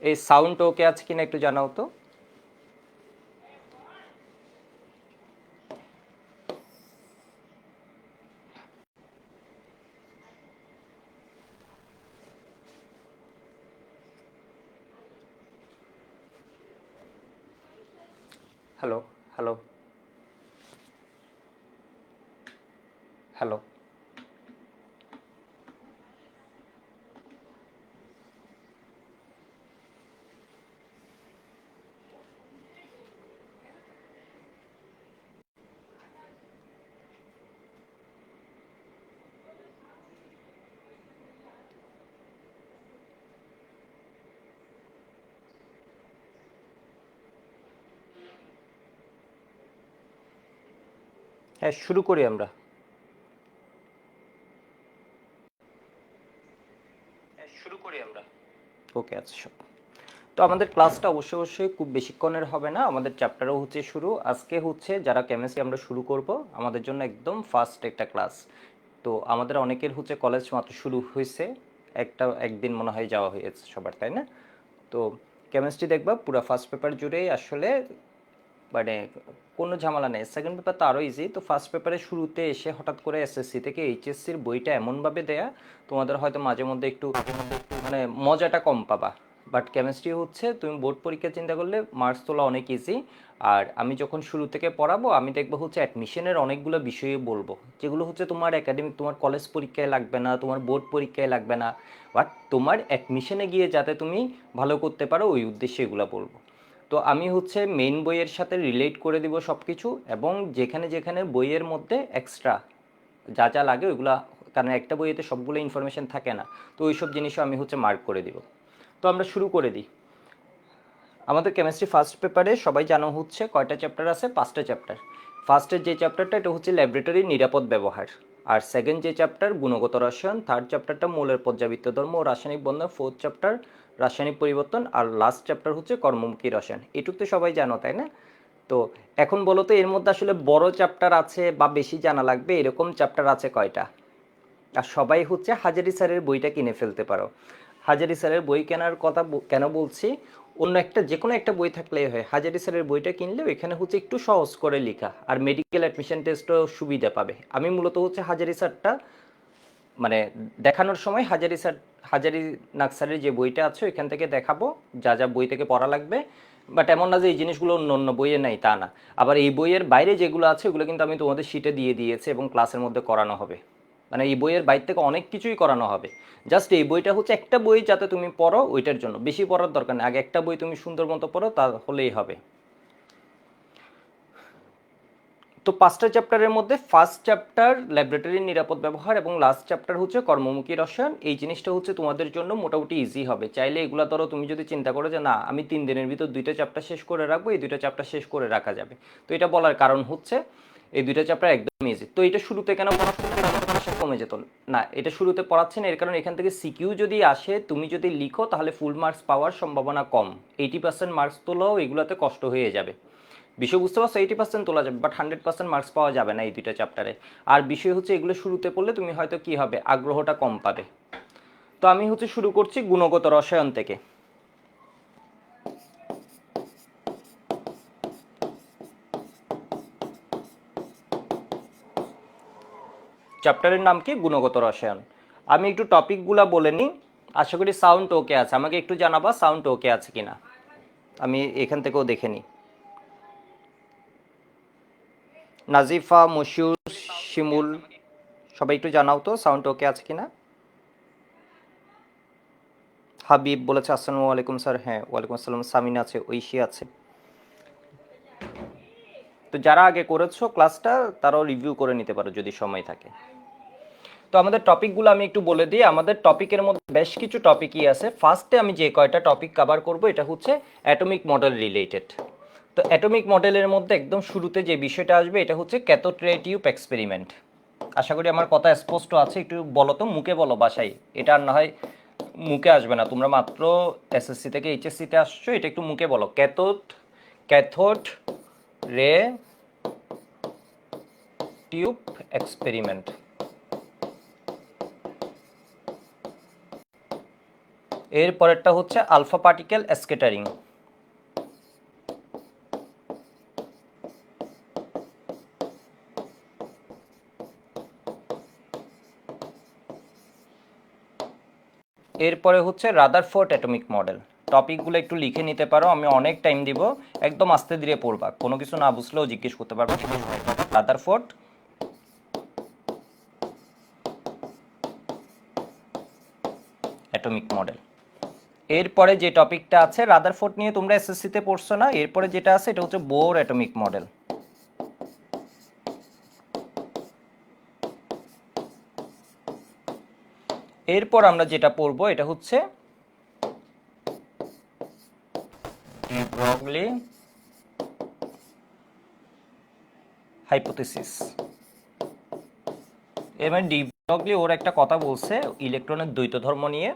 এই সাউন্ড ওকে আছে কিনা একটু জানাও তো। Hello, hello, hello. হ্যাঁ, শুরু করি আমরা। ওকে আচ্ছা সব। তো আমাদের ক্লাসটা অবশ্যই খুব বেশিক্ষণের হবে না, আমাদের চ্যাপ্টারও হচ্ছে শুরু। আজকে হচ্ছে যারা কেমিস্ট্রি আমরা শুরু করব, আমাদের জন্য একদম ফার্স্ট একটা ক্লাস। তো আমাদের অনেকের হচ্ছে কলেজ মাত্র শুরু হয়েছে, একদিন মনে হয় যাওয়া হয়েছে সবার, তাই না? তো কেমিস্ট্রি দেখবা পুরো ফার্স্ট পেপার জুড়েই আসলে মানে কোনো ঝামেলা নেই। সেকেন্ড পেপার তো আরও ইজি। তো ফার্স্ট পেপারের শুরুতে এসে হঠাৎ করে এসএসসি থেকে এইচএসসির বইটা এমনভাবে দেয়া, তোমাদের হয়তো মাঝে মধ্যে একটু মানে মজাটা কম পাবা। বাট কেমিস্ট্রি হচ্ছে তুমি বোর্ড পরীক্ষা চিন্তা করলে মার্কস তোলা অনেক ইজি। আর আমি যখন শুরু থেকে পড়াবো, আমি দেখবো হচ্ছে অ্যাডমিশনের অনেকগুলো বিষয়ে বলবো, যেগুলো হচ্ছে তোমার একাডেমিক, তোমার কলেজ পরীক্ষায় লাগবে না, তোমার বোর্ড পরীক্ষায় লাগবে না, বাট তোমার অ্যাডমিশনে গিয়ে যাতে তুমি ভালো করতে পারো ওই উদ্দেশ্যে এগুলো বলবো। তো আমি হচ্ছে মেইন বইয়ের সাথে রিলেট করে দিব সব কিছু, এবং যেখানে যেখানে বইয়ের মধ্যে এক্সট্রা যা যা লাগে ওইগুলা, কারণ একটা বইয়েতে সবগুলো ইনফরমেশন থাকে না, তো ওই সব জিনিসও আমি হচ্ছে মার্ক করে দিব। তো আমরা শুরু করে দিই। আমাদের কেমিস্ট্রি ফার্স্ট পেপারে সবাই জানো হচ্ছে কয়টা চ্যাপ্টার আছে, 5টা চ্যাপ্টার। ফার্স্টের যে চ্যাপ্টারটা এটা হচ্ছে ল্যাবরেটরির নিরাপদ ব্যবহার। আর সেকেন্ড যে চ্যাপ্টার গুণগত রসায়ন, থার্ড চ্যাপ্টারটা মৌলের পর্যাবৃত্ত ধর্ম ও রাসায়নিক বন্ধন, ফোর্থ চ্যাপ্টার রাসায়নিক পরিবর্তন, আর লাস্ট চ্যাপ্টার হচ্ছে কর্মমুখী রসায়ন। এটুকু তো সবাই জানো, তাই না? তো এখন বলো তো এর মধ্যে আসলে বড় চ্যাপ্টার আছে বা বেশি জানা লাগবে এরকম চ্যাপ্টার আছে কয়টা? আর সবাই হচ্ছে হাজারি স্যারের বইটা কিনে ফেলতে পারো। হাজারি স্যারের বই কেনার কথা কেন বলছি, অন্য একটা যে কোনো একটা বই থাকলেই হয়, হাজারি স্যারের বইটা কিনলেও এখানে হচ্ছে একটু সহজ করে লেখা, আর মেডিকেল অ্যাডমিশন টেস্টও সুবিধা পাবে। আমি মূলত হচ্ছে হাজারি স্যারটা মানে দেখানোর সময় হাজারি নাকসারির যে বইটা আছে ওইখান থেকে দেখাবো যা যা বই থেকে পড়া লাগবে। বাট এমন না যে এই জিনিসগুলো অন্য অন্য বইয়ে নেই, তা না। আবার এই বইয়ের বাইরে যেগুলো আছে ওগুলো কিন্তু আমি তোমাদের শিটে দিয়ে দিয়েছি এবং ক্লাসের মধ্যে করানো হবে। মানে এই বইয়ের বাইরে থেকে অনেক কিছুই করানো হবে। জাস্ট এই বইটা হচ্ছে একটা বই যাতে তুমি পড়ো, ওইটার জন্য বেশি পড়ার দরকার নেই, আগে একটা বই তুমি সুন্দর মতো পড়ো তাহলেই হবে। তো 5টা চ্যাপ্টারের মধ্যে ফার্স্ট চ্যাপ্টার ল্যাবরেটরির নিরাপদ ব্যবহার এবং লাস্ট চ্যাপ্টার হচ্ছে কর্মমুখী রসায়ন। এই জিনিসটা হচ্ছে তোমাদের জন্য মোটামুটি ইজি হবে। চাইলে এগুলা ধরো তুমি যদি চিন্তা করো যে না আমি 3 দিনের ভিতর 2টা চ্যাপ্টার শেষ করে রাখবো, এই 2টা চ্যাপ্টার শেষ করে রাখা যাবে। তো এটা বলার কারণ হচ্ছে এই 2টা চ্যাপ্টার একদম ইজি। তো এটা শুরুতে কেন পড়াচ্ছি না, প্রেশার কমে যেত না, এটা শুরুতে পড়াচ্ছি না এর কারণ এখান থেকে সিকিউ যদি আসে, তুমি যদি লিখো তাহলে ফুল মার্কস পাওয়ার সম্ভাবনা কম। 80% মার্কস তোলাও এগুলোতে কষ্ট হয়ে যাবে। বিষয় বুঝতে পারছো, 80% তোলা যাবে, বাট 100% মার্কস পাওয়া যাবে না এই 2টা চ্যাপ্টারে। আর বিষয় হচ্ছে এগুলো শুরুতে পড়লে তুমি হয়তো কি হবে, আগ্রহটা কম পাবে। তো আমি হচ্ছে শুরু করছি গুণগত রসায়ন থেকে। চ্যাপ্টারের নাম কি, গুণগত রসায়ন। আমি একটু টপিকগুলা বলে নিই। আশা করি সাউন্ড ওকে আছে, আমাকে একটু জানাবা সাউন্ড ওকে আছে কিনা, আমি এখান থেকেও দেখে নিই। নাজিফা, মশিউর, শিমুল, সবাই একটু জানাও তো সাউন্ড ওকে আছে কিনা। হাবিব বলেছে আসসালামু আলাইকুম স্যার। হ্যাঁ ওয়ালাইকুম আসসালাম। সামিনা আছে, ঐশী আছে। তো যারা আগে করেছো ক্লাসটা তারাও রিভিউ করে নিতে পারো যদি সময় থাকে। তো আমাদের টপিকগুলো আমি একটু বলে দিই। আমাদের টপিকের মধ্যে বেশ কিছু টপিকই আছে। ফার্স্টে আমি যে কয়টা টপিক কভার করব এটা হচ্ছে অ্যাটমিক মডেল রিলেটেড। তো অ্যাটমিক মডেলের মধ্যে একদম শুরুতে যে বিষয়টা আসবে এটা হচ্ছে ক্যাথোড রে টিউব এক্সপেরিমেন্ট। আশা করি আমার কথা স্পষ্ট আছে, একটু বলো তো, মুখে বলো বাসায়, এটা আর না হয় মুখে আসবে না, তোমরা মাত্র এসএসসি থেকে এইচএসসিতে আসছো, এটা একটু মুখে বলো। Cathode cathode ray tube experiment. এর পরেরটা হচ্ছে আলফা পার্টিকেল স্ক্যাটারিং। এরপরে হচ্ছে রাদারফোর্ড অ্যাটমিক মডেল। টপিকগুলো একটু লিখে নিতে পারো, আমি অনেক টাইম দিব, একদম আস্তে ধীরে পড়বা, কোনো কিছু না বুঝলেও জিজ্ঞেস করতে পারবা। Rutherford atomic model. এরপরে যে টপিকটা আছে রাদারফোর্ড নিয়ে তোমরা এসএসসিতে পড়ছো না, এরপরে যেটা আছে এটা হচ্ছে বোর অ্যাটমিক মডেল। এরপর আমরা যেটা পড়বো এটা হচ্ছে ডি ব্রগলি হাইপোথিসিস। এর মানে ডি ব্রগলি ওর একটা কথা বলছে ইলেকট্রনের দ্বৈত ধর্ম নিয়ে,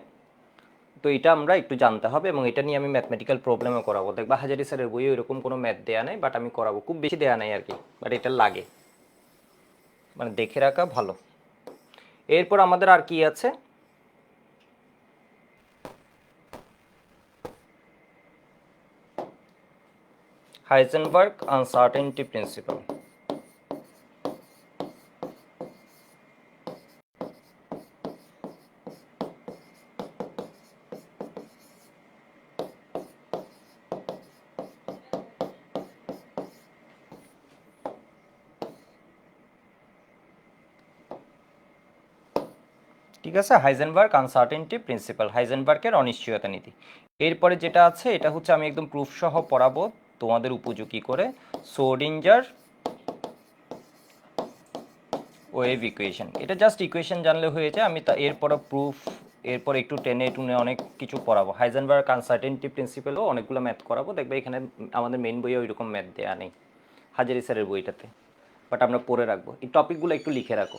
তো এটা আমরা একটু জানতে হবে এবং এটা নিয়ে আমি ম্যাথমেটিক্যাল প্রবলেমও করাবো। দেখবা হাজারি স্যারের বইয়ে এরকম কোনো ম্যাথ দেয়া নেই, বাট আমি করাবো, খুব বেশি দেয়া নাই আর কি, বাট এটা লাগে, মানে দেখে রাখা ভালো। এরপর আমাদের আর কি আছে, হাইজেনবার্গ আনসার্টেনটি প্রিন্সিপাল। ঠিক আছে, হাইজেনবার্গ আনসার্টেনটি প্রিন্সিপাল, হাইজেনবার্গের অনিশ্চয়তা নীতি। এরপরে যেটা আছে এটা হচ্ছে আমি একদম প্রুফ সহ পড়াবো তোমাদের উপযোগী করে, সোডিঞ্জার ওয়েভ ইকুয়েশন। এটা জাস্ট ইকুয়েশন জানলে হয়ে যায়, আমি তা এরপরে প্রুফ, এরপর একটু টেনে টুনে অনেক কিছু পড়াবো। হাইজেনবার্গ আনসার্টেনটি প্রিন্সিপালও অনেকগুলো ম্যাথ করাবো, দেখবে এখানে আমাদের মেইন বইয়ে ওইরকম ম্যাথ দেওয়া নেই হাজারি স্যারের বইটাতে, বাট আমরা পড়ে রাখবো, এই টপিকগুলো একটু লিখে রাখো।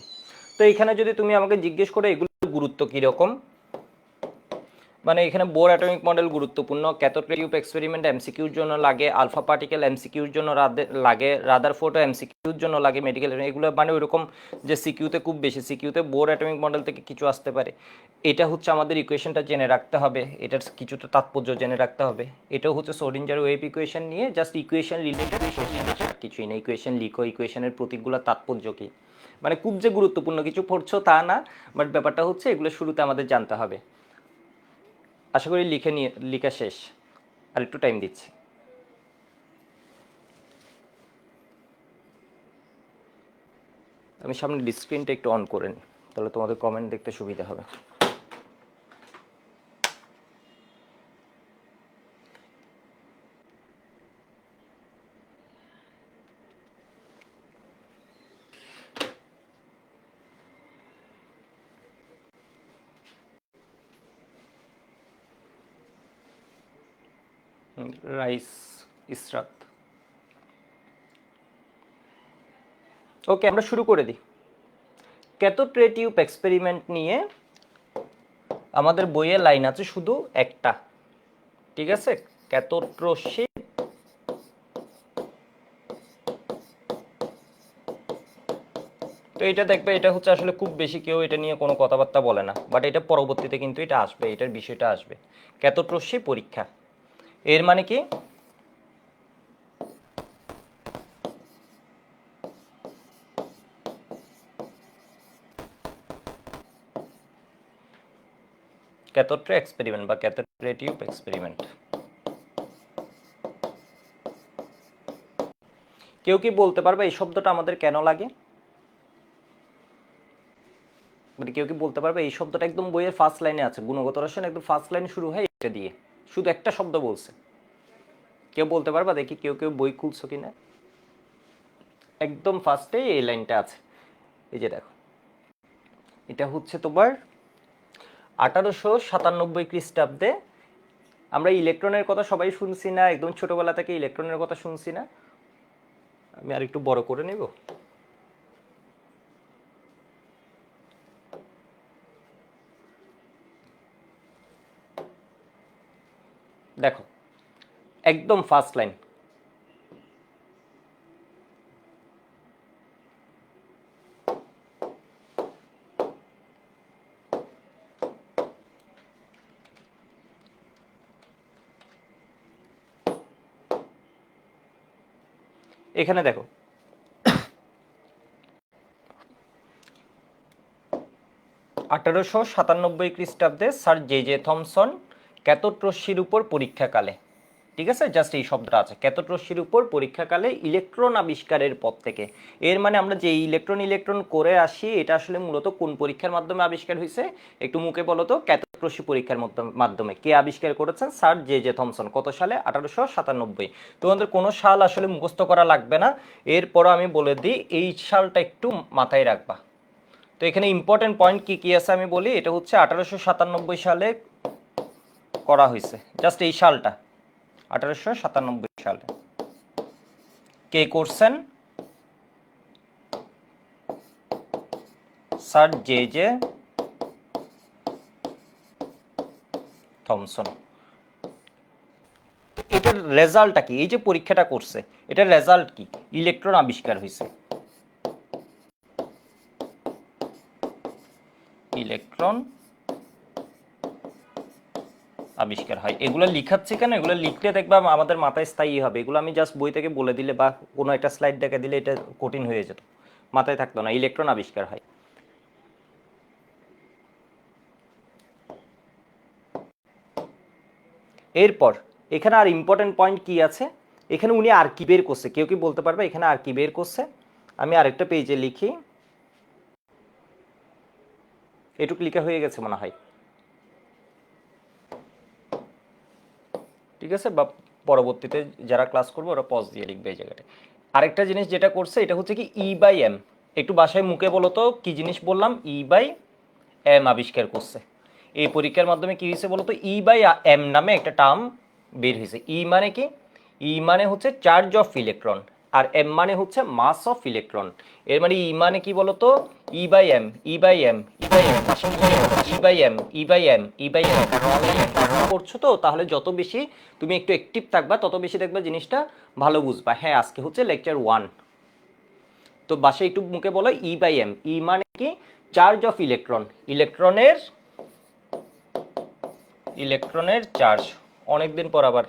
তো এখানে যদি তুমি আমাকে জিজ্ঞেস করে এগুলোর গুরুত্ব কীরকম, মানে এখানে বোর অ্যাটমিক মডেল গুরুত্বপূর্ণ, ক্যাথোড রে টিউব এক্সপেরিমেন্ট এমসিকিউর জন্য লাগে, আলফা পার্টিকেল এমসিকিউর জন্য লাগে, রাদারফোর্ডও এমসিকিউর জন্য লাগে, মেডিকেল, এগুলো মানে ওইরকম যে সিকিউতে খুব বেশি, সিকিউতে বোর অ্যাটমিক মডেল থেকে কিছু আসতে পারে। এটা হচ্ছে আমাদের ইকুয়েশনটা জেনে রাখতে হবে, এটার কিছুটা তাৎপর্য জেনে রাখতে হবে। এটাও হচ্ছে সোডিঞ্জার ওয়েভ ইকুয়েশন নিয়ে জাস্ট ইকুয়েশন রিলেটেড, কিছুই না, ইকুয়েশন লিখো, ইকুয়েশনের প্রতীকগুলোর তাৎপর্য কী, মানে খুব যে গুরুত্বপূর্ণ কিছু পড়ছো তা না, বাট ব্যাপারটা হচ্ছে এগুলো শুরুতে আমাদের জানতে হবে। আশা করি লিখা শেষ, আর একটু টাইম দিচ্ছি। আমি সামনে ডিসপ্লেটা একটু অন করে নিই, তাহলে তোমাদের কমেন্ট দেখতে সুবিধা হবে। রাইস ইসরাত। ওকে, আমরা শুরু করে দিই। ক্যাথোড রে টিউব এক্সপেরিমেন্ট নিয়ে আমাদের বইয়ে লাইন আছে শুধু একটা, ঠিক আছে, ক্যাথোড রশ্মি তো এটা দেখবে, এটা হচ্ছে আসলে খুব বেশি কেউ এটা নিয়ে কোনো কথাবার্তা বলে না, বাট এটা পরবর্তীতে কিন্তু এটা আসবে, এটার বিষয়টা আসবে, ক্যাথোড রশ্মি পরীক্ষা। এর মানে কি, ক্যাথোড রে এক্সপেরিমেন্ট বা ক্যাথোড রে টিউব এক্সপেরিমেন্ট। কেউ কি বলতে পারবে এই শব্দটা আমাদের কেন লাগে, মানে কেউ কি বলতে পারবে এই শব্দটা একদম বইয়ের ফার্স্ট লাইনে আছে, গুণগত রসায়ন একদম ফার্স্ট লাইনে শুরু হয় এটা দিয়ে, শুধু একটা শব্দ বলছে, কেউ বলতে পারবা দেখি, কেউ কেউ বই খুলছো কিনা, একদম ফার্স্টে এই লাইনটা আছে, এই যে দেখো, এটা হচ্ছে তোমার 1897 খ্রিস্টাব্দে। আমরা ইলেকট্রনের কথা সবাই শুনছি না, একদম ছোটবেলা থেকে ইলেকট্রনের কথা শুনছি না, আমি আর একটু বড় করে নেব। দেখো একদম ফার্স্ট লাইন, এখানে দেখো 1897 খ্রিস্টাব্দে স্যার জে থমসন ক্যাথোড রশ্মির উপর পরীক্ষাকালে, ঠিক আছে, জাস্ট এই শব্দটা আছে, ক্যাথোড রশ্মির উপর পরীক্ষাকালে ইলেকট্রন আবিষ্কারের পর থেকে। এর মানে আমরা যে ইলেকট্রন ইলেকট্রন করে আসি, এটা আসলে মূলত কোন পরীক্ষার মাধ্যমে আবিষ্কার হয়েছে? একটু মুখে বলো তো, ক্যাথোড রশ্মি পরীক্ষার মাধ্যমে। কে আবিষ্কার করেছেন? Sir J Thomson. কত সালে? 1897। তোমাদের কোনো সাল আসলে মুখস্থ করা লাগবে না, এরপরও আমি বলে দিই, এই সালটা একটু মাথায় রাখবা। তো এখানে ইম্পর্টেন্ট পয়েন্ট কি কি আছে আমি বলি। এটা হচ্ছে 1897 সালে করা হয়েছে, জাস্ট এই সালটা 1897 সালে। কে করছেন? Sir J Thomson. এটার রেজাল্টটা কি? এই যে পরীক্ষাটা করছে, এটার রেজাল্ট কি? ইলেকট্রন আবিষ্কার হয়েছে, ইলেকট্রন আবিষ্কার হয়। এগুলো লিখাচ্ছে কেন? এগুলো লিখলে দেখবা আমাদের মাথায় স্থায়ী হবে। এগুলো আমি জাস্ট বই থেকে বলে দিলে বা কোনো একটা স্লাইড দেখে দিলে এটা কঠিন হয়ে যেত, মাথায় থাকতো না। ইলেকট্রন আবিষ্কার হয়। এরপর এখানে আর ইম্পর্টেন্ট পয়েন্ট কি আছে? এখানে উনি আর কি বের করছে? কেউ কি বলতে পারবে এখানে আর কি বের করছে? আমি আরেকটা পেজে লিখি, এটুকু লিখা হয়ে গেছে মনে হয়, ঠিক আছে, বা পরবর্তীতে যারা ক্লাস করবে ওরা পজ দিয়ে লিখবে এই জায়গাটা। আরেকটা জিনিস যেটা করছে এটা হচ্ছে কি E/m। একটু বাসায় মুখে বলো তো কি জিনিস বললাম? E/m আবিষ্কার করছে। এই পরীক্ষার মাধ্যমে কি হয়েছে বলো তো? E/m নামে একটা টার্ম বের হয়েছে। ই মানে কি? ই মানে হচ্ছে চার্জ অফ ইলেকট্রন, আর এম মানে হচ্ছে মাস অফ ইলেকট্রন। এর মানে ই মানে কি বলতো? E/m, E/m, E/m, E/m, E/m, E/m করছো তো, তাহলে যত বেশি তুমি একটু অ্যাক্টিভ থাকবা তত বেশি দেখবা জিনিসটা ভালো বুঝবা। হ্যাঁ, আজকে হচ্ছে লেকচার 1। তো বাসে একটু মুখে বলো E/m। ই মানে কি? চার্জ অফ ইলেকট্রন, ইলেকট্রনের চার্জ। অনেকদিন পর আবার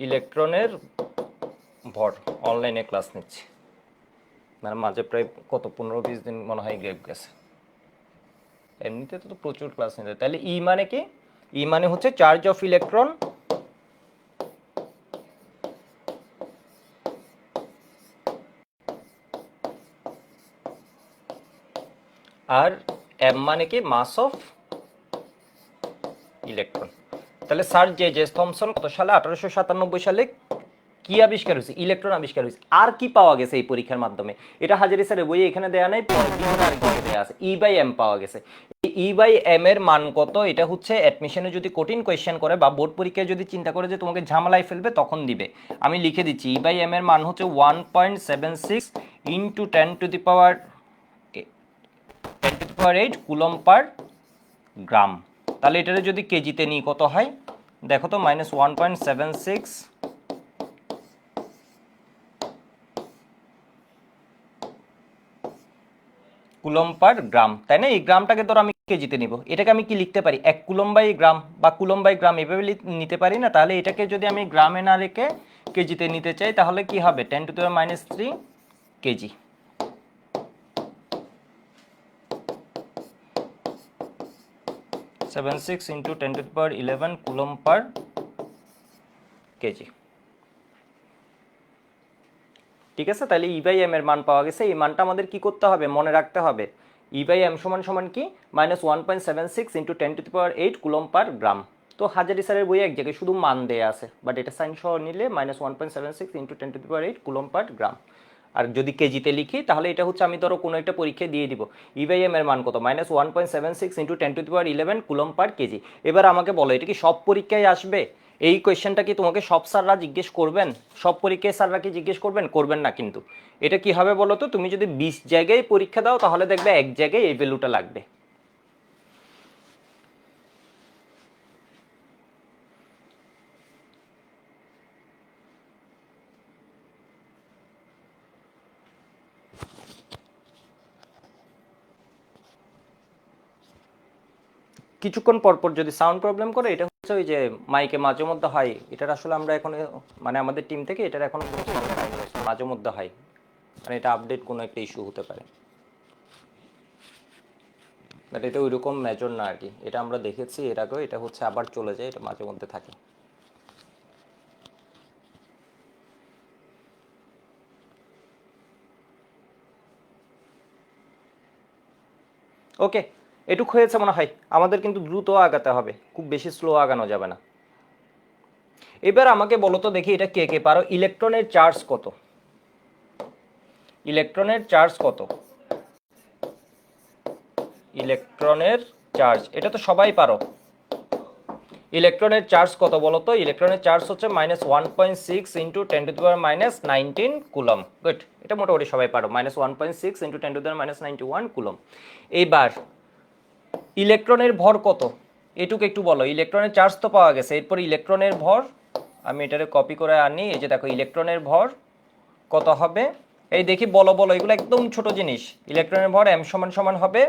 ইলেকট্রনের ভর অনলাইনে ক্লাস নিচ্ছি, মানে মাঝে প্রায় কত 15-20 দিন মনে হয় গ্যাপ গেছে। এমনিতে তো প্রচুর ক্লাস নিতে। তাহলে ই মানে কি? ই মানে হচ্ছে চার্জ অফ ইলেকট্রন, আর এম মানে কি? Mass of electron. তাহলে স্যার জে থমসন কত সালে? 1897 সালে কি আবিষ্কার হয়েছে? ইলেকট্রন আবিষ্কার হয়েছে। আর কি পাওয়া গেছে এই পরীক্ষার মাধ্যমে? এটা হাজারি স্যারের বইয়ে এখানে দেয়া নাই, দেয়া আছে। E/m পাওয়া গেছে। E/m এর মান কত? এটা হচ্ছে অ্যাডমিশনে যদি কঠিন কোয়েশ্চেন করে বা বোর্ড পরীক্ষায় যদি চিন্তা করে যে তোমাকে ঝামেলায় ফেলবে তখন দিবে। আমি লিখে দিচ্ছি, E/m এর মান হচ্ছে 1.76 ইন্টু 10⁸ কুলম পার গ্রাম। তাহলে এটারে যদি কেজিতে নিই কত হয় দেখো তো? -1.76 কুলম পার গ্রাম, তাই না? এই গ্রামটাকে ধরো আমি কেজিতে নিব, এটাকে আমি কি লিখতে পারি? 1 কুলম বাই গ্রাম বা কুলম বাই গ্রাম, এভাবে নিতে পারি না? তাহলে এটাকে যদি আমি গ্রামে না রেখে কেজিতে নিতে চাই তাহলে কি হবে? 10⁻³ KG. Seven six into 10⁻11 coulomb পার কেজি, ঠিক আছে? তাহলে E/m এর মান পাওয়া গেছে। এই মানটা আমাদের কি করতে হবে? মনে রাখতে হবে। E/m সমান সমান কি? -1.76 ইন্টু 10⁸ কুলম পার গ্রাম। তো হাজারি স্যারের বইয়ে এক জায়গায় শুধু মান দেয়া আছে, বাট এটা সাইন সহ নিলে -1.76 ইন্টু 10⁸ কুলম পার গ্রাম। আর যদি কেজিতে লিখি তাহলে এটা হচ্ছে, আমি ধরো কোনো একটা পরীক্ষায় দিয়ে দিব, E/m এর মান কত? -1.76 ইন্টু 10⁻11 কুলম পার কেজি। এবার আমাকে বলো, এটা কি সব পরীক্ষায় আসবে? এই কোয়েশ্চেনটা কি তোমাকে সব স্যাররা জিজ্ঞেস করবেন? সব পরীক্ষায় স্যাররা কি জিজ্ঞেস করবেন? করবেন না কিন্তু। এটা কি হবে বলো তো? তুমি যদি 20 জায়গায় পরীক্ষা দাও তাহলে দেখবে এক জায়গায় এই ভ্যালুটা লাগবে। কিছুক্ষণ পর পর যদি সাউন্ড প্রবলেম করে, এটা হচ্ছে ওই যে মাইকে মাঝে মধ্যে হয়, এটার আসলে আমরা এখন মানে আমাদের টিম থেকে এটার এখন মাঝে মধ্যে হয়, মানে এটা আপডেট কোনো একটা ইস্যু হতে পারে, বাট এটা ওইরকম মেজর না আর কি। এটা আমরা দেখেছি এর আগেও, এটা হচ্ছে আবার চলে যায়, এটা মাঝে মধ্যে থাকে। ওকে, এটুক হয়েছে মনে হয়। আমাদের কিন্তু দ্রুত আগাতে হবে, খুব বেশি স্লো আগানো যাবে না। এবার আমাকে বলো তো দেখি, এটা কে কে পারো, ইলেকট্রনের চার্জ কত? ইলেকট্রনের চার্জ কত? ইলেকট্রনের চার্জ, এটা তো সবাই পারো। ইলেকট্রনের চার্জ কত বলো তো? ইলেকট্রনের চার্জ হচ্ছে -1.6 ইন্টু 10⁻19 কুলম। গুড, এটা মোটামুটি সবাই পারো, -1.6 ইন্টু 10⁻91 কুলম। এইবার ইলেকট্রনের ভর কত, এটুকু একটু বলো। ইলেকট্রনের চার্জ তো পাওয়া গেছে, এরপর ইলেকট্রনের ভর, আমি এটারে কপি করে আনি, এই যে দেখো ইলেকট্রনের ভর কত হবে, এই দেখি বলো বলো, এগুলো একদম ছোট জিনিস। ইলেকট্রনের ভর m সমান সমান হবে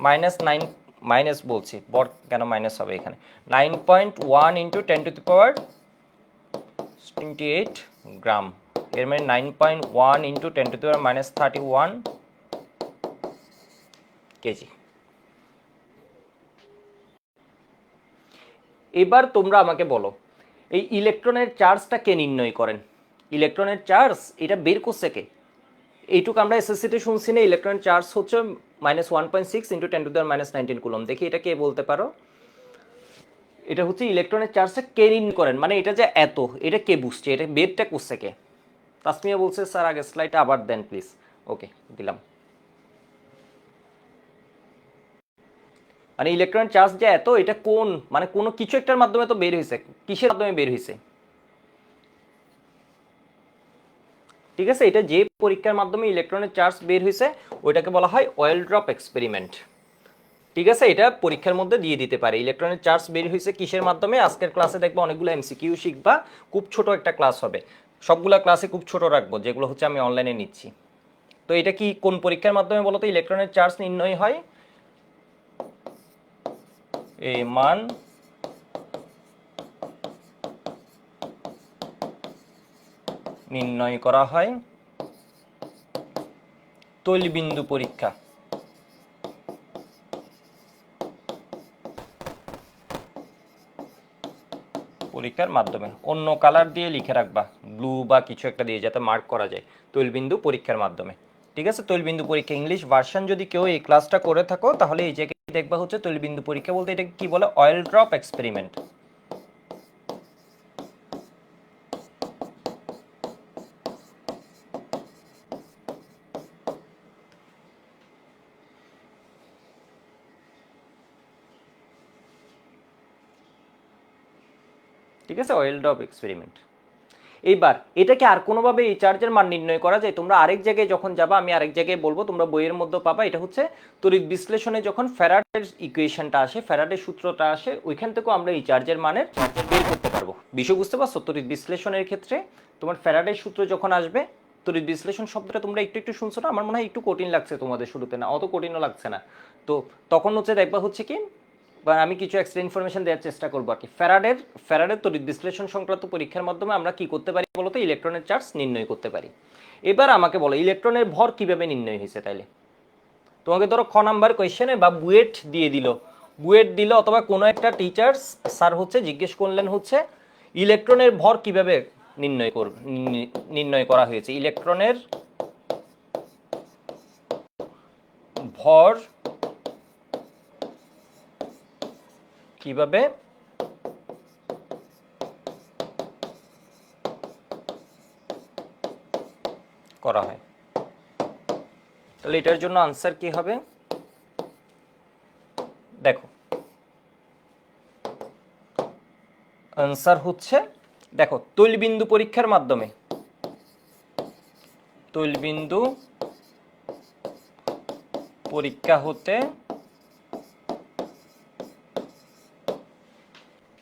-9, মাইনাস বলছি, ভর কেন মাইনাস হবে এখানে, 9.1 ইন্টু 10⁻28 গ্রাম, এর মানে 9.1 ইন্টু 10⁻31 কেজি। এবার তোমরা আমাকে বলো, এই ইলেকট্রনের চার্জটা কে নির্ণয় করেন? ইলেকট্রনের চার্জ এটা বের করছে কে? এইটুকু আমরা এসএসসিতে শুনছি না, ইলেকট্রন চার্জ হচ্ছে -1.6 ইন্টু 10⁻19 কুলম। দেখি এটা কে বলতে পারো? এটা হচ্ছে ইলেকট্রনের চার্জটা কে নির্ণয় করেন, মানে এটা যে এত, এটা কে বুঝছে, এটা বেরটা করছে কে? তাসমিয়া বলছে স্যার আগে স্লাইডটা আবার দেন প্লিজ। ওকে, দিলাম। মানে ইলেকট্রন চার্জ যে এত, এটা কোন মানে কোনো কিছু একটার মাধ্যমে তো বের হয়েছে, কিসের মাধ্যমে বের হয়েছে? ঠিক আছে, এটা যে পরীক্ষার মাধ্যমে ইলেকট্রনের চার্জ বের হয়েছে ওইটাকে বলা হয় অয়েল ড্রপ এক্সপেরিমেন্ট। ঠিক আছে, এটা পরীক্ষার মধ্যে দিয়ে দিতে পারে। ইলেকট্রনের চার্জ বের হয়েছে কিসের মাধ্যমে? আজকের ক্লাসে দেখবো অনেকগুলো এমসিকিউ শিখবা, খুব ছোট একটা ক্লাস হবে, সবগুলা ক্লাসে খুব ছোট রাখবো, যেগুলো হচ্ছে আমি অনলাইনে নিচ্ছি। তো এটা কি কোন পরীক্ষার মাধ্যমে বলো তো ইলেকট্রনের চার্জ নির্ণয় হয়? এই মান নির্ণয় করা হয় তৈলবিন্দু পরীক্ষা। পরীক্ষার মাধ্যমে অন্য কালার দিয়ে লিখে রাখবা, ব্লু বা কিছু একটা দিয়ে, যাতে মার্ক করা যায় তৈলবিন্দু পরীক্ষার মাধ্যমে। ঠিক আছে, তৈলবিন্দু পরীক্ষা ইংলিশ ভার্সন যদি কেউ এই ক্লাসটা করে থাকো তাহলে এই জায়গায় দেখবা হচ্ছে তৈলবিন্দু পরীক্ষা বলতে এটা কি বলে, অয়েল ড্রপ এক্সপেরিমেন্ট। ঠিক আছে, অয়েল ড্রপ এক্সপেরিমেন্ট। এইবার এটাকে আর কোনোভাবে এই চার্জের মান নির্ণয় করা যায়? তোমরা আরেক জায়গায় যখন যাবা, আমি আরেক জায়গায় বলবো, তোমরা বইয়ের মধ্যে পাবা, এটা হচ্ছে তড়িৎ বিশ্লেষণে যখন ফ্যারাডের ইকুয়েশনটা আসে, ফ্যারাডের সূত্রটা আসে, ওইখান থেকেও আমরা এই চার্জের মানের বের করতে পারবো। বিষয় বুঝতে পারছো? তড়িৎ বিশ্লেষণের ক্ষেত্রে তোমার ফ্যারাডের সূত্র যখন আসবে, তড়িৎ বিশ্লেষণ শব্দটা তোমরা একটু একটু শুনছো না, আমার মনে হয় একটু কঠিন লাগছে তোমাদের শুরুতে, না অত কঠিনও লাগছে না। তো তখন হচ্ছে দেখবা হচ্ছে কি, বা আমি কিছু এক্সট্রা ইনফরমেশন দেওয়ার চেষ্টা করবো আর কি। ফ্যারাডের তড়িৎ বিশ্লেষণ সংক্রান্ত পরীক্ষার মাধ্যমে আমরা কি করতে পারি বলতো, ইলেকট্রনের চার্জ নির্ণয় করতে পারি। এবার আমাকে বলো ইলেকট্রনের ভর কিভাবে নির্ণয় হয়েছে? তাইলে তোমাকে ধরো খ নাম্বার কোয়েশ্চেনে বা বুয়েট দিয়ে দিল, বুয়েট দিল, অথবা কোনো একটা টিচার্স স্যার হচ্ছে জিজ্ঞেস করলেন হচ্ছে ইলেকট্রনের ভর কিভাবে নির্ণয় করা হয়েছে, ইলেকট্রনের ভর কিভাবে করা হয়, তাহলে এটার জন্য আনসার কি হবে? দেখো আনসার হচ্ছে, দেখো তৈলবিন্দু পরীক্ষার মাধ্যমে, তৈলবিন্দু পরীক্ষা হতে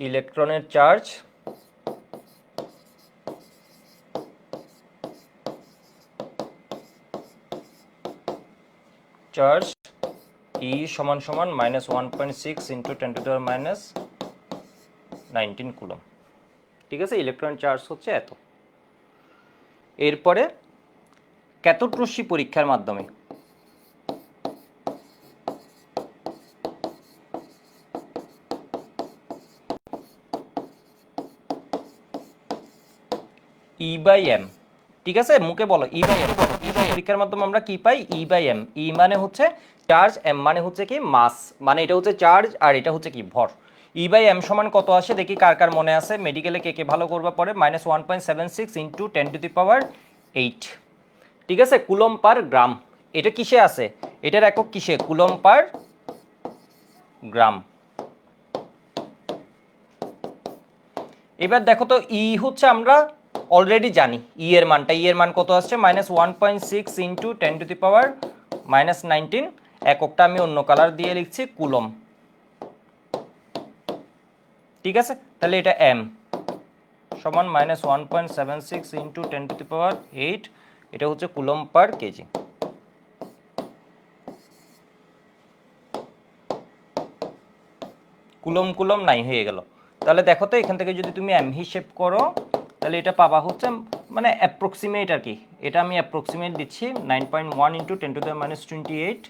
ইলেকট্রনের চার্জ E সমান সমান -1.6 ইন্টু 10⁻⁹ 19 কুলম। ঠিক আছে, ইলেকট্রন চার্জ হচ্ছে এত। এরপরে ক্যাথোড রশ্মি পরীক্ষার মাধ্যমে E/m, ঠিক আছে, মুখে বলো E/m। পরীক্ষার মাধ্যমে আমরা কি পাই? E/m। ই মানে হচ্ছে চার্জ, এম মানে হচ্ছে কি মাস, মানে এটা হচ্ছে চার্জ আর এটা হচ্ছে কি ভর। E/m সমান কত আসে দেখি কার কার মনে আছে, মেডিকেলে কে কে ভালো করবা পরে, -1.76 ইন্টু 10⁸8। ঠিক আছে, কুলম পার গ্রাম। এটা কিসে আছে? এটার একক কিসে? কুলম পার গ্রাম। এবার দেখো তো ই হচ্ছে আমরা অলরেডি জানি ই এর মানটা, ই এর মান কত আসছে? -1.6 ইন্টু 10⁻19। এককটা আমি অন্য কালার দিয়ে লিখছি কুলম। ঠিক আছে, তাহলে এটা এম সমান -1.76 ইন্টু 10⁸8, এটা হচ্ছে কুলম পার কেজি। কুলম কুলম নাই হয়ে গেল। তাহলে দেখো তো এখান থেকে যদি তুমি এম হিসেব করো তাহলে এটা পাবা হচ্ছে মানে অ্যাপ্রক্সিমেট আর কি, এটা আমি অ্যাপ্রক্সিমেট দিচ্ছি 9.1 ইন্টু 10⁻28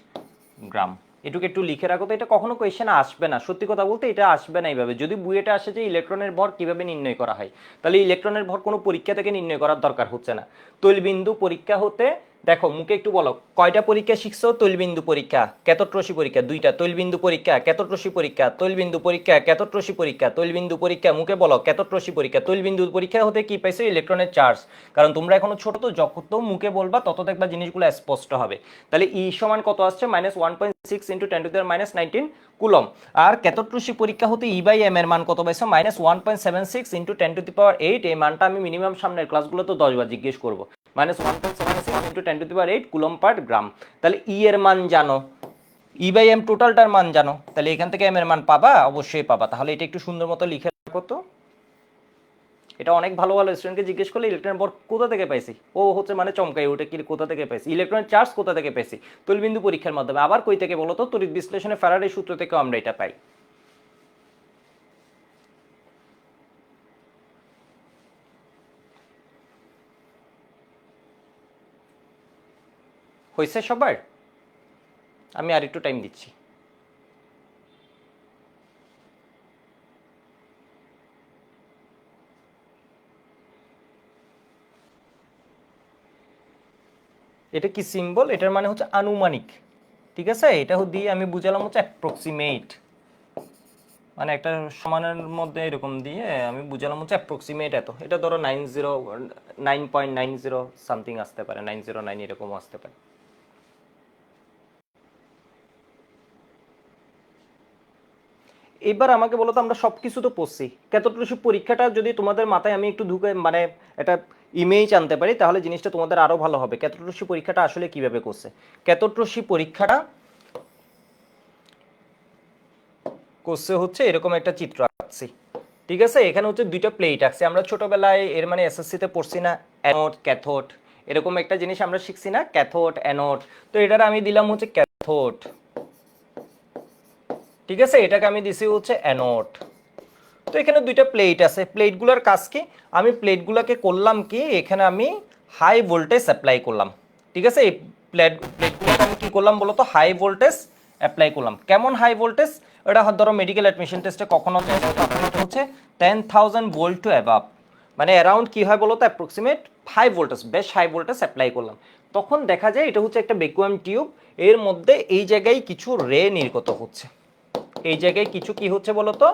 গ্রাম। এটুকু একটু লিখে রাখো তো, এটা কখনো কোয়েশ্চেন আসবে না, সত্যি কথা বলতে এটা আসবে না এইভাবে। যদি বুয়েটে আসে যে ইলেকট্রনের ভর কিভাবে নির্ণয় করা হয়, তাহলে ইলেকট্রনের ভর কোনো পরীক্ষা থেকে নির্ণয় করার দরকার হচ্ছে না। তৈলবিন্দু পরীক্ষা হতে দেখো মুখে একটু বলো কয়টা পরীক্ষা শিখছো? তৈলবিন্দু পরীক্ষা, ক্যাথোড রশ্মি পরীক্ষা দুইটা, তৈলবিন্দু পরীক্ষা, ক্যাথোড রশ্মি পরীক্ষা, তৈলবিন্দু পরীক্ষা, ক্যাথোড রশ্মি পরীক্ষা, তৈলবিন্দু পরীক্ষা, মুখে বলো ক্যাথোড রশ্মি পরীক্ষা। তৈলবিন্দু পরীক্ষা হতে কি পাইছো? ইলেকট্রনের চার্জ। কারণ তোমরা এখনো ছোট, তো যত মুখে বলবা তত দেখবা জিনিসগুলো স্পষ্ট হবে। তাহলে ই সমান কত আসছে? -1.6 ইন্টু 10⁻19 কুলম। আর ক্যাথোড রশ্মি পরীক্ষা হতে E/m এর মান কত পাইছো? -1.76 ইন্টু 10⁸8। এই মানটা আমি মিনিমাম সামনের ক্লাসগুলোতে 10 বার জিজ্ঞেস করবো। -1.76 ইন্টু 10⁸8 কুলম পার গ্রাম। তাহলে ই এর মান জানো, E/m টোটালটার মান জানো, তাহলে এখান থেকে এম এর মান পাবা, অবশ্যই পাবা। তাহলে এটা একটু সুন্দর মতো লিখে রাখো তো। এটা অনেক ভালো ভালো স্টুডেন্টকে জিজ্ঞেস করলে ইলেকট্রনের ভর কোথা থেকে পাইছি, ও হচ্ছে মানে চমকাই ওটা কি কোথা থেকে পাইছি, ইলেকট্রনের চার্জ কোথা থেকে পাইছি, তৈলবিন্দু পরীক্ষার মাধ্যমে। আবার কই থেকে বলো তো? তড়িৎ বিশ্লেষণে ফ্যারাডের সূত্র থেকেও আমরা এটা পাই। হয়েছে সবার? আমি আর একটু টাইম দিচ্ছি। এটা কি সিম্বল? এটার মানে হচ্ছে আনুমানিক। ঠিক আছে, এটা দিয়ে আমি বুঝালাম হচ্ছে অ্যাপ্রক্সিমেট, মানে একটা সমানের মধ্যে এরকম দিয়ে আমি বুঝালাম হচ্ছে অ্যাপ্রক্সিমেট এত। এটা ধরো 9.90 সামথিং আসতে পারে, 909 এরকমও আসতে পারে। এবার আমাকে বলো তো, আমরা সব কিছু তো পড়ছি, ক্যাথোড রশ্মি পরীক্ষাটা যদি তোমাদের মাথায় আমি একটু ঢুকে মানে একটা ইমেজ আনতে পারি তাহলে জিনিসটা তোমাদের আরো ভালো হবে। ক্যাথোড রশ্মি পরীক্ষাটা আসলে কিভাবে করছে? ক্যাথোড রশ্মি পরীক্ষাটা করছে হচ্ছে এরকম একটা চিত্র আঁকছি। ঠিক আছে, এখানে হচ্ছে দুইটা প্লেট আঁকছি। আমরা ছোটবেলায় এর মানে এসএসসিতে পড়ছি না, অ্যানোড ক্যাথোড, এরকম একটা জিনিস আমরা শিখছি না, ক্যাথোড অ্যানোড। তো এটার আমি দিলাম হচ্ছে ক্যাথোড। ঠিক আছে, এটাকে আমি দিছি হচ্ছে অ্যানোড। তো এখানে দুইটা প্লেট আছে, প্লেটগুলোর কাজ কি? আমি প্লেটগুলোকে করলাম কি, এখানে আমি হাই ভোল্টেজ অ্যাপ্লাই করলাম। ঠিক আছে, এই প্লেটগুলোকে আমি কি করলাম বলতো? হাই ভোল্টেজ অ্যাপ্লাই করলাম। কেমন হাই ভোল্টেজ? এটা ধরো মেডিকেল অ্যাডমিশন টেস্টে কখনো হচ্ছে 10,000 ভোল্ট টু অ্যাবাভ, মানে অ্যারাউন্ড কি হয় বলতো? অ্যাপ্রক্সিমেট হাই ভোল্টেজ, বেশ হাই ভোল্টেজ অ্যাপ্লাই করলাম। তখন দেখা যায় এটা হচ্ছে একটা ভ্যাকুয়াম টিউব, এর মধ্যে এই জায়গায় কিছু রে নির্গত হচ্ছে, এই জায়গায় কিছু কি হচ্ছে বলতো?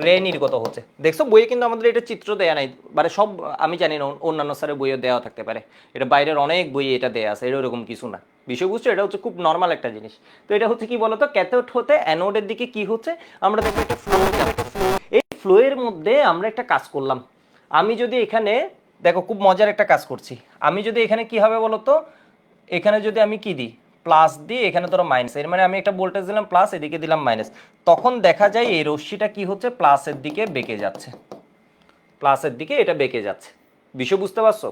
রে নির্গত হচ্ছে। দেখছো বইয়ে কিন্তু আমাদের এটা চিত্র দেয়া নাই, মানে সব আমি জানি না অন্যান্য স্যারের বইয়ে দেওয়া থাকতে পারে, এটা বাইরের অনেক বইয়ে এটা দেয়া আছে, এটা এরকম কিছু না। বিষয় বুঝছো? এটা হচ্ছে খুব নর্মাল একটা জিনিস। তো এটা হচ্ছে কি বলতো? ক্যাথোড হতে অ্যানোডের দিকে কি হচ্ছে, আমরা দেখবো একটা ফ্লো। এই ফ্লোয়ের মধ্যে আমরা একটা কাজ করলাম। আমি যদি এখানে দেখো খুব মজার একটা কাজ করছি, আমি যদি এখানে কি হবে বলতো? এখানে যদি আমি কি দিই প্লাস দিই, এখানে ধরো মাইনাস, এর মানে আমি একটা ভোল্টেজ দিলাম প্লাস, এদিকে দিলাম মাইনাস, তখন দেখা যায় এই রশ্মিটা কি হচ্ছে? প্লাসের দিকে বেঁকে যাচ্ছে, প্লাসের দিকে এটা বেঁকে যাচ্ছে। বিষয় বুঝতে পারছো?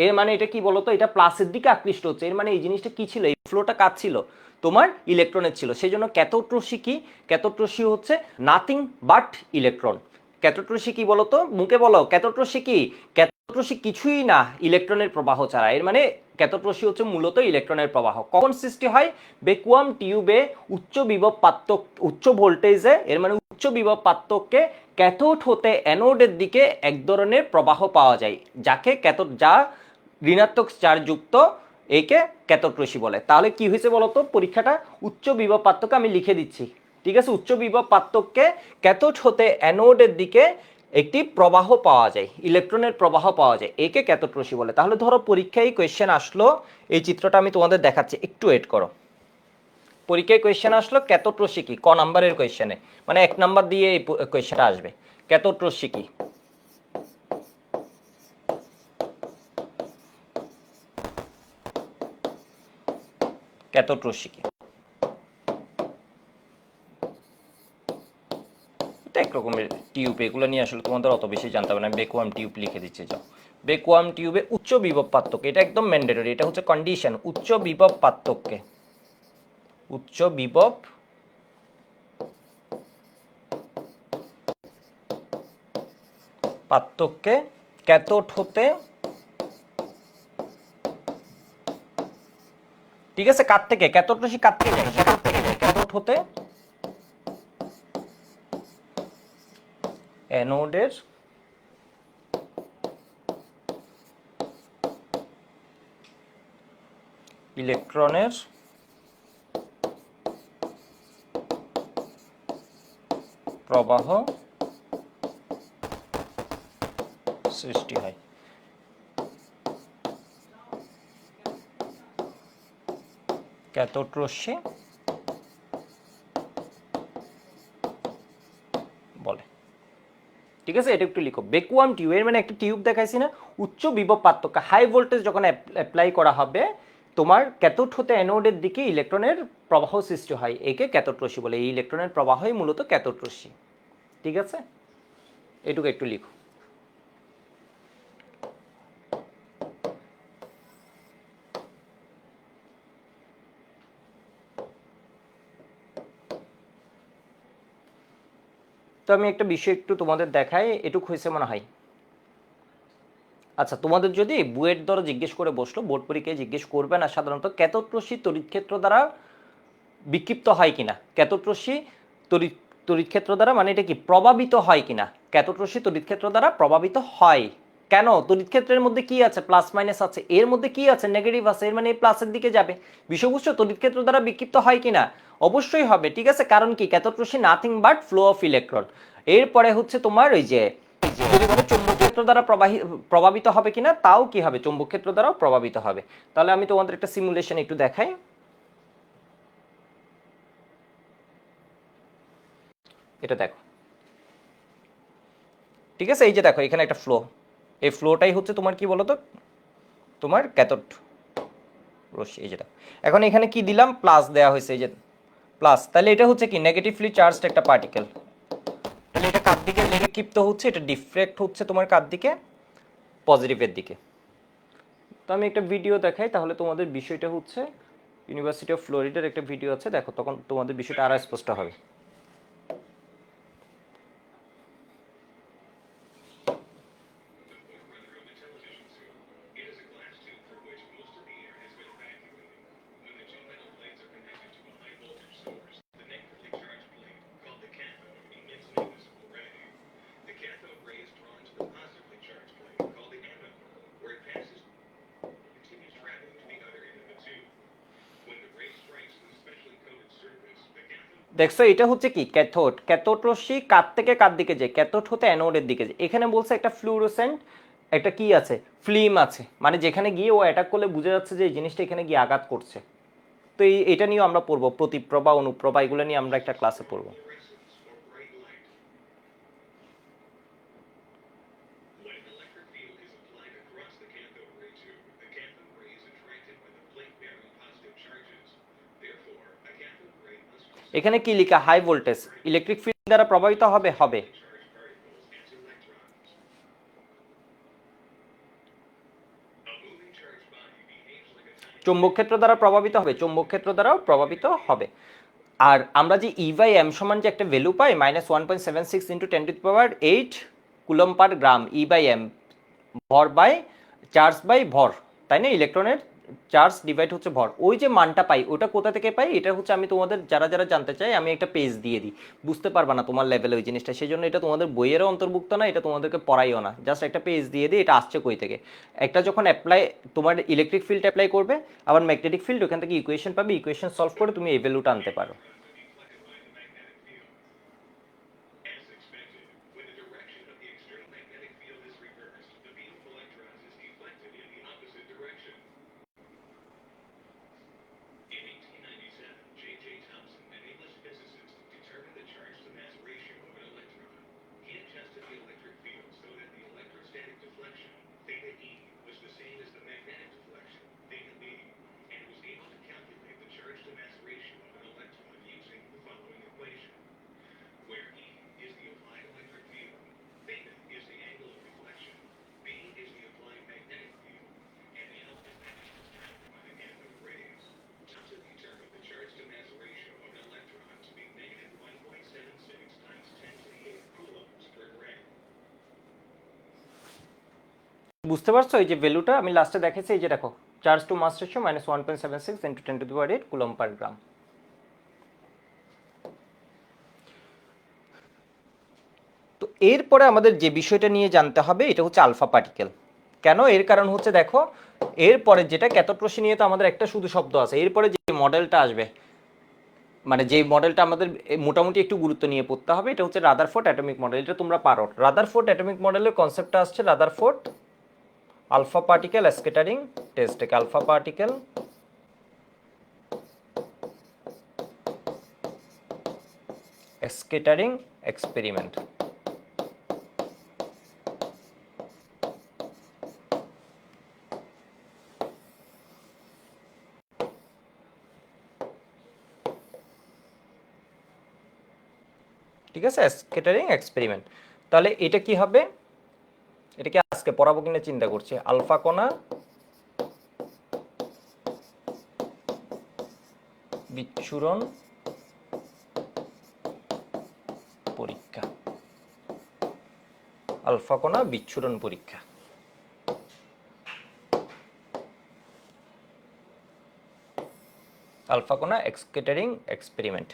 এর মানে এটা কি বলতো, এটা প্লাসের দিকে আকৃষ্ট হচ্ছে, এর মানে এই জিনিসটা কি ছিল, এই ফ্লোটা কাজ ছিল, তোমার ইলেকট্রনের ছিল। সেই জন্য ক্যাথোড রশ্মি কি, ক্যাথোড রশ্মি হচ্ছে নাথিং বাট ইলেকট্রন। ক্যাথোড রশ্মি কি বলতো, মুখে বলো, ক্যাথোড রশ্মি কি, ক্যাথোড রশ্মি কিছুই না ইলেকট্রনের প্রবাহ ছাড়া। এর মানে ক্যাথোড রশ্মি হচ্ছে মূলত ইলেকট্রনের প্রবাহ। কখন সৃষ্টি হয়, ভ্যাকুয়াম টিউবে উচ্চ বিভব পার্থক্য, উচ্চ ভোল্টেজে, এর মানে উচ্চ বিভব পার্থক্যে ক্যাথোড হতে অ্যানোডের দিকে এক ধরনের প্রবাহ পাওয়া যায়, যাকে ক্যাথোড, যা ঋণাত্মক চার্জ যুক্ত, একে ক্যাথোড রশ্মি বলে। তাহলে কি হয়েছে বলতো, পরীক্ষাটা উচ্চ বিভব পার্থক্য আমি লিখে দিচ্ছি, ঠিক আছে, উচ্চ বিভব পার্থক্যে ক্যাথোড হতে অ্যানোডের দিকে একটি প্রবাহ পাওয়া যায়, ইলেকট্রনের প্রবাহ পাওয়া যায়, একে ক্যাথোড রশ্মি বলে। তাহলে ধরো পরীক্ষায় কোয়েশ্চেন আসলো, এই চিত্রটা আমি তোমাদের দেখাচ্ছি, একটু ওয়েট করো। পরীক্ষায় কোয়েশ্চেন আসলো ক্যাথোড রশ্মি কি, ক নাম্বারের কোয়েশ্চেনে, মানে 1 নাম্বার দিয়ে এই কোয়েশ্চেনটা আসবে, ক্যাথোড রশ্মি কি। ক্যাথোড রশ্মি কি, এটা এক রকমের টিউব, এগুলো নিয়ে আসলে তোমাদের অত বেশি জানতে হবে না, আমি ভ্যাকুয়াম টিউব লিখে দিচ্ছি, যাও। ভ্যাকুয়াম টিউবে উচ্চ বিভব পার্থক্য, এটা একদম ম্যান্ডেটরি, এটা হচ্ছে কন্ডিশন, উচ্চ বিভব পার্থক্যে, উচ্চ বিভব পার্থক্যে ক্যাথোড হতে, ঠিক আছে, কার থেকে, ক্যাথোড রশ্মি কার থেকে যায়, ক্যাথোড থেকে যায়, ক্যাথোড হতে অ্যানোডের ইলেকট্রনের প্রবাহ সৃষ্টি হয়। ক্যাথোড রশ্মি বলে, ঠিক আছে, এটা একটু লিখো। ভ্যাকুয়াম টিউব, এর মানে একটা টিউব দেখাইছি না, উচ্চ বিভব পার্থক্য, হাই ভোল্টেজ যখন অ্যাপ্লাই করা হবে, তোমার ক্যাথোড হতে অ্যানোডের দিকে ইলেকট্রনের প্রবাহ সৃষ্টি হয়, একে ক্যাথোড রশ্মি বলে। এই ইলেকট্রনের প্রবাহই মূলত ক্যাথোড রশ্মি, ঠিক আছে, এটুকু একটু লিখো। তো আমি একটা বিষয় একটু তোমাদের দেখাই, এটুকু হয়েছে মনে হয়। আচ্ছা, তোমাদের যদি বুয়েট দ্বারা জিজ্ঞেস করে বসলো, বোর্ড পরীক্ষায় জিজ্ঞেস করবে না সাধারণত, ক্যাথোড রশ্মি তড়িৎ ক্ষেত্র দ্বারা বিক্ষিপ্ত হয় কিনা, ক্যাথোড রশ্মি তড়িৎ তড়িৎ ক্ষেত্র দ্বারা, মানে এটা কি প্রভাবিত হয় কিনা, ক্যাথোড রশ্মি তড়িৎ ক্ষেত্র দ্বারা প্রভাবিত হয়। কেন, তড়িৎ ক্ষেত্রের মধ্যে কি আছে, প্লাস মাইনাস আছে, এর মধ্যে কি আছে, নেগেটিভ আছে, এর মানে এই প্লাসের দিকে যাবে। বিষয় বুঝছো, তড়িৎ ক্ষেত্র দ্বারা বিক্ষিপ্ত হয় কিনা, অবশ্যই হবে, ঠিক আছে, কারণ কি, cathode Rashmi nothing but flow of electron. এরপরে হচ্ছে তোমার ওই যে, যদি বলো চৌম্বক ক্ষেত্র দ্বারা প্রভাবিত হবে কিনা, তাও কি হবে, চৌম্বক ক্ষেত্র দ্বারাও প্রভাবিত হবে। তাহলে আমি তোমাদের একটা সিমুলেশন একটু দেখাই, এটা দেখো, ঠিক আছে, এই যে দেখো এখানে একটা ফ্লো, এই ফ্লোটাই হচ্ছে তোমার কি বলতো, তোমার ক্যাথোড রশ্মি, এই যে দেখো। এখন এখানে কি দিলাম, প্লাস দেওয়া হয়েছে, এই যে প্লাস, তাহলে এটা হচ্ছে কি নেগেটিভলি চার্জড একটা পার্টিকেল, তাহলে এটা কার দিকে বিক্ষিপ্ত হচ্ছে, এটা ডিফ্লেক্ট হচ্ছে তোমার কার দিকে, পজিটিভের দিকে। তো আমি একটা ভিডিও দেখাই, তাহলে তোমাদের বিষয়টা হচ্ছে, ইউনিভার্সিটি অফ ফ্লোরিডার একটা ভিডিও আছে, দেখো, তখন তোমাদের বিষয়টা আরো স্পষ্ট হবে। দেখছো, এটা হচ্ছে কি ক্যাথোড, ক্যাথোড রশ্মি কার থেকে কার দিকে যায়, ক্যাথোড হতে অ্যানোডের দিকে যায়। এখানে বলছে একটা ফ্লুরোসেন্ট, একটা কি আছে, ফিল্ম আছে, মানে যেখানে গিয়ে ও অ্যাটাক করলে বোঝা যাচ্ছে যে এই জিনিসটা এখানে গিয়ে আঘাত করছে। তো এটা নিয়েও আমরা পড়বো, প্রতিপ্রভা, অনুপ্রভা, এগুলো নিয়ে আমরা একটা ক্লাসে পড়বো। এখানে কি লেখা, হাই ভোল্টেজ, ইলেকট্রিক ফিল্ড দ্বারা প্রভাবিত হবে, হবে। চৌম্বক ক্ষেত্র দ্বারা প্রভাবিত হবে, চৌম্বক ক্ষেত্র দ্বারাও প্রভাবিত হবে। আর আমরা যে E/m সমান যে একটা ভ্যালু পাই -1.76 × 10⁸ কুলম পার গ্রাম, E/m ভর বাই চার্জ বাই ভর, তাই না? ইলেকট্রনের চার্জ ডিভাইড হচ্ছে ভর, ওই যে মানটা পাই ওটা কোথা থেকে পাই? এটা হচ্ছে আমি তোমাদের যারা যারা জানতে চাই আমি একটা পেজ দিয়ে দিই, বুঝতে পারবা না তোমার লেভেলে ওই জিনিসটা, সেই জন্য এটা তোমাদের বইয়েরও অন্তর্ভুক্ত না, এটা তোমাদেরকে পড়াইও না, জাস্ট একটা পেজ দিয়ে দিই এটা আসছে কই থেকে। একটা যখন অ্যাপ্লাই তোমার ইলেকট্রিক ফিল্ড অ্যাপ্লাই করবে, আবার ম্যাগনেটিক ফিল্ড, ওখান থেকে ইকুয়েশন পাবে, ইকুয়েশন সলভ করে তুমি এই ভ্যালুটা আনতে পারো। বুঝতে পারছো? এই যে ভ্যালুটা আমি লাস্টে দেখেছি, এই যে দেখো, চার্জ টু মাস রেশিও -1.76 × 10⁸ কুলম পার গ্রাম। তো এরপরে আমাদের যে বিষয়টা নিয়ে জানতে হবে এটা হচ্ছে আলফা পার্টিকেল। কেন? এর কারণ হচ্ছে দেখো, এরপরে যেটা ক্যাথোড রশ্মি নিয়ে তো আমাদের একটা শুধু শব্দ আছে, এরপরে যে মডেলটা আসবে, মানে যে মডেলটা আমাদের মোটামুটি একটু গুরুত্ব নিয়ে পড়তে হবে, এটা হচ্ছে রাদারফোর্ড অ্যাটমিক মডেল। এটা তোমরা পারো। রাদারফোর্ড অ্যাটমিক মডেলের কনসেপ্টটা আসছে Rutherford alpha particle scattering test, alpha particle scattering experiment. ঠিক আছে, স্ক্যাটারিং এক্সপেরিমেন্ট। তাহলে এটা কি হবে? এটা কি আজকে পড়াবো কিনা চিন্তা করছি। আলফা কণা বিচ্ছুরণ পরীক্ষা, আলফা কণা বিচ্ছুরণ পরীক্ষা। আলফা কণা স্ক্যাটারিং এক্সপেরিমেন্ট।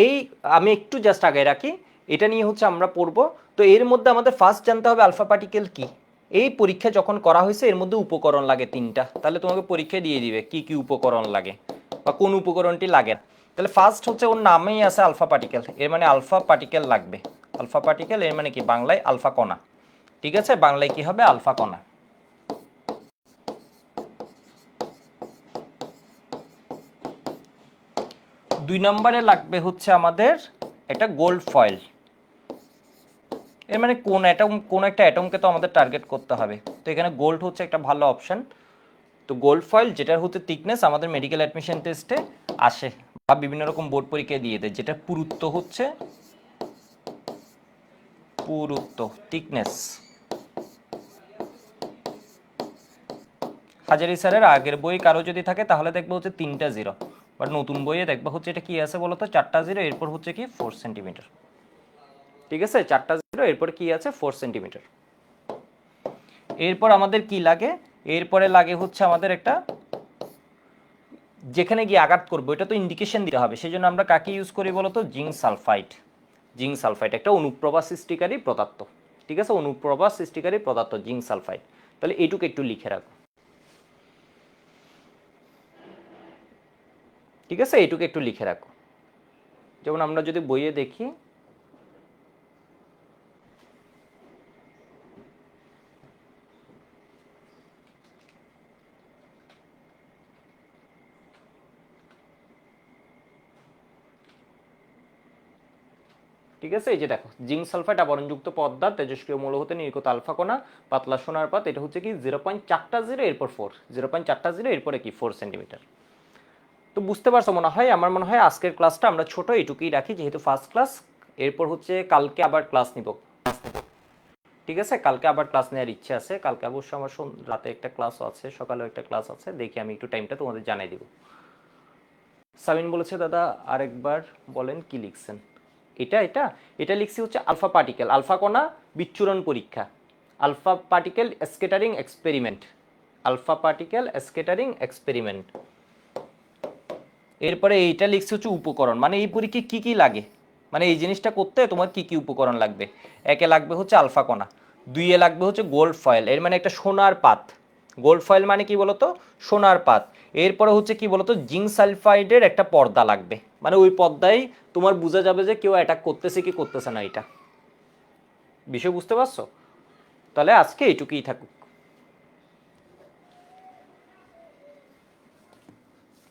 এই আমি একটু জাস্ট আগে রাখি, এটা নিয়ে হচ্ছে আমরা পড়বো। তো এর মধ্যে আমাদের ফার্স্ট জানতে হবে আলফা পার্টিকেল কি। এই পরীক্ষা যখন করা হয়েছে এর মধ্যে উপকরণ লাগে 3টা, তাহলে তোমাকে পরীক্ষা দিয়ে দিবে কি কি উপকরণ লাগে বা কোন উপকরণটি লাগে। তাহলে ফার্স্ট হচ্ছে ওর নামেই আছে আলফা পার্টিকেল, এর মানে আলফা পার্টিকেল লাগবে। আলফা পার্টিকেল এর মানে কি? বাংলায় আলফা কণা। ঠিক আছে, বাংলায় কি হবে? আলফা কণা। 2 নম্বরে লাগবে হচ্ছে আমাদের একটা গোল্ড ফয়েল। এর মানে কোন অ্যাটম, কোন একটা অ্যাটমকে তো আমাদের টার্গেট করতে হবে, তো এখানে গোল্ড হচ্ছে একটা ভালো অপশন। তো গোল্ড ফয়েল যেটার হচ্ছে থিকনেস আমাদের মেডিকেল অ্যাডমিশন টেস্টে আসে বা বিভিন্ন রকম বোর্ড পরীক্ষায় দিয়ে দেয়, যেটা পুরুত্ব হচ্ছে পুরুত্ব থিকনেস। হাজারি স্যারের আগের বই কারো যদি থাকে তাহলে দেখবো হচ্ছে 3টা 0, বাট নতুন বইয়ে দেখবো হচ্ছে এটা কি আছে বলতো, 4টা 0, এরপর হচ্ছে কি 4 সেন্টিমিটার। ঠিক আছে, 4টা 0, এরপর কি আছে 4 সেন্টিমিটার। এরপর আমাদের কি লাগে? এরপরে লাগে হচ্ছে আমাদের একটা, যেখানে গিয়ে আঘাত করবো এটা তো ইন্ডিকেশন দিতে হবে, সেই জন্য আমরা কাকে ইউজ করি বলতো? Zinc sulphide. জিঙ্ক সালফাইড একটা অনুপ্রভা সৃষ্টিকারী পদার্থ। ঠিক আছে, অনুপ্রভা সৃষ্টিকারী পদার্থ জিঙ্ক সালফাইড। তাহলে এইটুকু একটু লিখে রাখো। ঠিক আছে, এইটুকু একটু লিখে রাখো। যেমন আমরা যদি বইয়ে দেখি, ঠিক আছে, এই যে দেখো জিঙ্ক সালফাইড আবরণযুক্ত পদ্মা তেজস্ক্রিয় মৌল হতে নির্গত আলফা কণা পাতলা সোনার পাত, এটা হচ্ছে কি 0.4টা 0, এরপর 4, 0.4টা 0, এরপরে কি 4 সেন্টিমিটার। তো বুঝতে পারছো মনে হয়? আমার মনে হয় আজকের ক্লাসটা আমরা ছোট এইটুকুই রাখি, যেহেতু ফার্স্ট ক্লাস। এরপর হচ্ছে কালকে আবার ক্লাস নিব। ঠিক আছে, কালকে আবার ক্লাস নেওয়ার ইচ্ছে আছে, কালকে অবশ্য আমার রাতে একটা ক্লাস আছে, সকালেও একটা ক্লাস আছে, দেখি আমি একটু টাইমটা তোমাদের জানাই দিব। সামিন বলেছে দাদা আরেকবার বলেন কি লিখছেন। এটা এটা এটা লিখছি হচ্ছে আলফা পার্টিকেল, আলফা কণা বিচ্ছুরণ পরীক্ষা, alpha particle scattering experiment, alpha particle scattering experiment. এরপরে এইটা লিখছি হচ্ছে উপকরণ, মানে এই পরীক্ষায় কি কি লাগে, মানে এই জিনিসটা করতে তোমার কি কি উপকরণ লাগবে। একে লাগবে হচ্ছে আলফা কণা, দুইয়ে লাগবে হচ্ছে গোল্ড ফয়েল, এর মানে একটা সোনার পাত। গোল্ড ফয়েল মানে কি বলতো, সোনার পাত। এরপরে হচ্ছে কি বলতো, জিঙ্ক সালফাইডের একটা পর্দা লাগবে, মানে ওই পর্দায় তোমার বোঝা যাবে যে কেউ অ্যাটাক করতেছে কি করতেছে না। এটা বিষয় বুঝতে পারছো? তাহলে আজকে এইটুকুই থাকুক।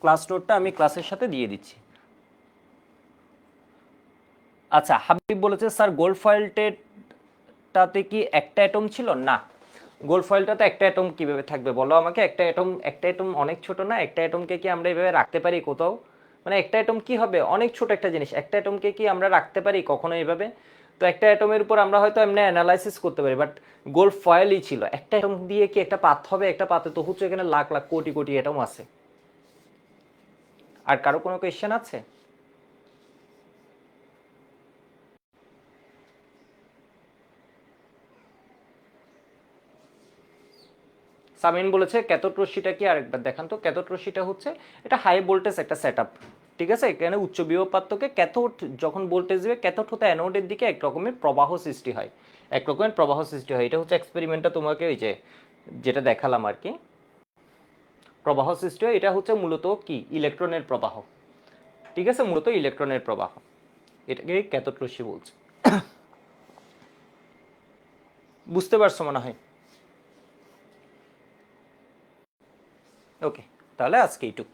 ক্লাস নোটটা আমি ক্লাসের সাথে দিয়ে দিচ্ছি। আচ্ছা, হাবিব বলেছে স্যার গোল্ড ফয়েলটাতে কি একটা অ্যাটম ছিল? না, গোল্ড ফয়েলটাতে একটা অ্যাটম কিভাবে থাকবে বলো আমাকে। একটা অ্যাটম অনেক ছোট না? একটা অ্যাটমকে কি আমরা এভাবে রাখতে পারি কোথাও? মানে একটা অ্যাটম কি হবে, অনেক ছোট একটা জিনিস, একটা অ্যাটমকে কি আমরা রাখতে পারি কখনো এভাবে? তো একটা অ্যাটমের উপর আমরা হয়তো এমনি অ্যানালাইসিস করতে পারি, বাট গোল্ড ফয়েলই ছিল। একটা অ্যাটম দিয়ে কি একটা পাত হবে? একটা পাতে তো হচ্ছে এখানে লাখ লাখ কোটি কোটি অ্যাটম আছে। আর কারো কোনো কোয়েশ্চেন আছে? সামিন বলেছে ক্যাথোড রশ্মিটা কি, আরেকবার দেখান তো। ক্যাথোড রশ্মিটা হচ্ছে এটা হাই ভোল্টেজ একটা সেটআপ, ঠিক আছে। এখানে উচ্চ বিভব পার্থক্যে ক্যাথোড যখন ভোল্টেজ দিবে, ক্যাথোড হতে অ্যানোডের দিকে এক রকমের প্রবাহ সৃষ্টি হয়, এক রকমের প্রবাহ সৃষ্টি হয়। এটা হচ্ছে এক্সপেরিমেন্টটা তোমাকে ওই যে যেটা দেখালাম আর কি, প্রবাহ সৃষ্টি হয়। এটা হচ্ছে মূলত কি ইলেকট্রনের প্রবাহ, ঠিক আছে, মূলত ইলেকট্রনের প্রবাহ, এটাকে ক্যাথোড রশ্মি বলছে। বুঝতে পারছো মনে হয়? ওকে, তাহলে আজকে এইটুক।